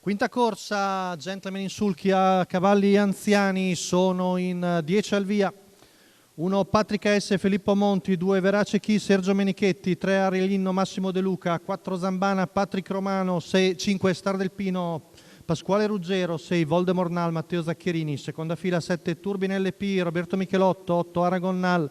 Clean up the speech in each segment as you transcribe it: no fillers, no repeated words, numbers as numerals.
Quinta corsa, Gentleman in sulchi a cavalli anziani, sono in 10 al via. 1 Patrick S, Filippo Monti, 2 Verace Chi, Sergio Menichetti, 3 Arielino, Massimo De Luca, 4 Zambana, Patrick Romano, 5 Star del Pino, Pasquale Ruggero, 6 Voldemornal, Matteo Zaccherini, seconda fila 7 Turbine LP, Roberto Michelotto, 8 Aragonnal,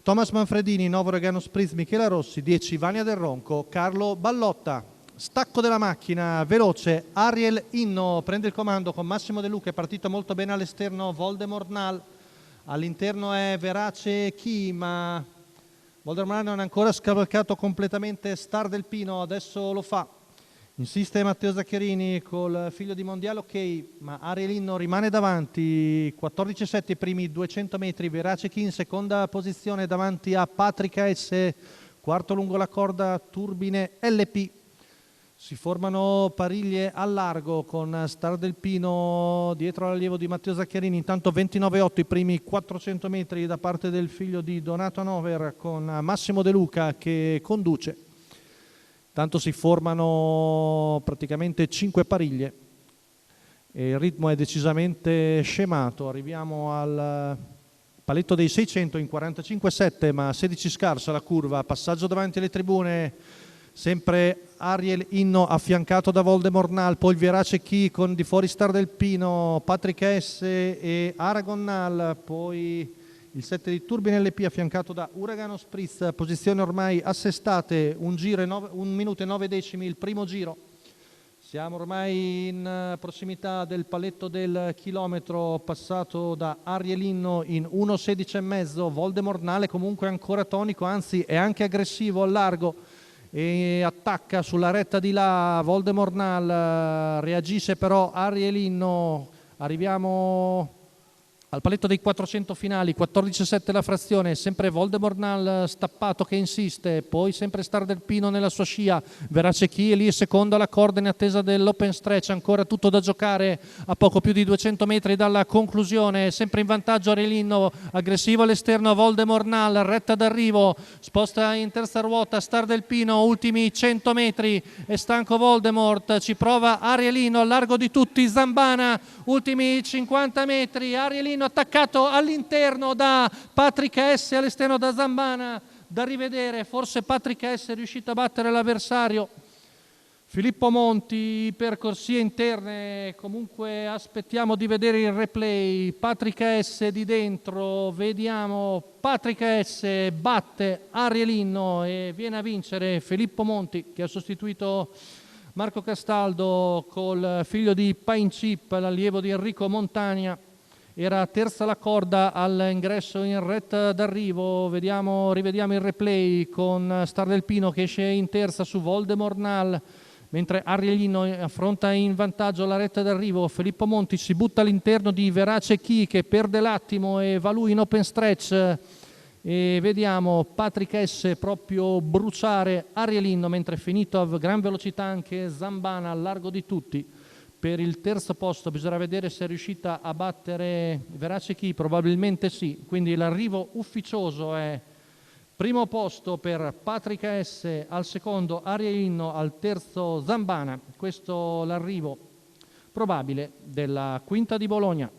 Thomas Manfredini, 9 Regano Spritz, Michela Rossi, 10 Vania del Ronco, Carlo Ballotta. Stacco della macchina, veloce, Ariel Inno prende il comando con Massimo De Luca, è partito molto bene all'esterno Voldemornal, all'interno è Verace Chi, ma Voldemornal non è ancora scavalcato completamente Star del Pino, adesso lo fa. Insiste Matteo Zaccherini col figlio di Mondiale, ok, ma Ariel Inno rimane davanti, 14,7 i primi 200 metri, Verace Chi in seconda posizione davanti a Patrick S, quarto lungo la corda Turbine LP. Si formano pariglie al largo con Star del Pino dietro all'allievo di Matteo Zaccherini, intanto 29,8 i primi 400 metri da parte del figlio di Donato Hanover con Massimo De Luca che conduce. Tanto si formano praticamente 5 pariglie e il ritmo è decisamente scemato. Arriviamo al paletto dei 600 in 45,7 ma 16 scarsa la curva, passaggio davanti alle tribune. Sempre Ariel Inno affiancato da Voldemornal, poi il Verace Chi con di fuori Star del Pino, Patrick S e Aragonnal, poi il 7 di Turbine LP affiancato da Uragano Spritz, posizioni ormai assestate, 1 minuto e 9 decimi il primo giro. Siamo ormai in prossimità del paletto del chilometro, passato da Ariel Inno in 1,16 e mezzo, Voldemornal è comunque ancora tonico, anzi è anche aggressivo al largo e attacca sulla retta di là. Voldemornal, reagisce però Ariel Inno. Arriviamo al paletto dei 400 finali, 14,7 la frazione, sempre Voldemornal stappato che insiste, poi sempre Star del Pino nella sua scia, Verace Chi è lì secondo alla corda in attesa dell'open stretch, ancora tutto da giocare a poco più di 200 metri dalla conclusione, sempre in vantaggio Ariel Inno, aggressivo all'esterno Voldemornal, retta d'arrivo, sposta in terza ruota Star del Pino, ultimi 100 metri, è stanco Voldemort, ci prova Ariel Inno, al largo di tutti Zambana, ultimi 50 metri, Ariel Inno attaccato all'interno da Patrick S, all'esterno da Zambana, da rivedere, forse Patrick S è riuscito a battere l'avversario. Filippo Monti per corsie interne, comunque aspettiamo di vedere il replay. Patrick S di dentro, vediamo, Patrick S batte Ariel Inno e viene a vincere Filippo Monti che ha sostituito Marco Castaldo col figlio di Pine Chip, l'allievo di Enrico Montagna. Era terza la corda all'ingresso in retta d'arrivo, rivediamo il replay con Star del Pino che esce in terza su Voldemornal, mentre Ariel Inno affronta in vantaggio la retta d'arrivo. Filippo Monti si butta all'interno di Verace Chi che perde l'attimo e va lui in open stretch e vediamo Patrick S proprio bruciare Ariel Inno, mentre finito a gran velocità anche Zambana al largo di tutti. Per il terzo posto bisogna vedere se è riuscita a battere Verace Chi, probabilmente sì, quindi l'arrivo ufficioso è primo posto per Patrick S, al secondo Ariel Inno, al terzo Zambana. Questo l'arrivo probabile della Quinta di Bologna.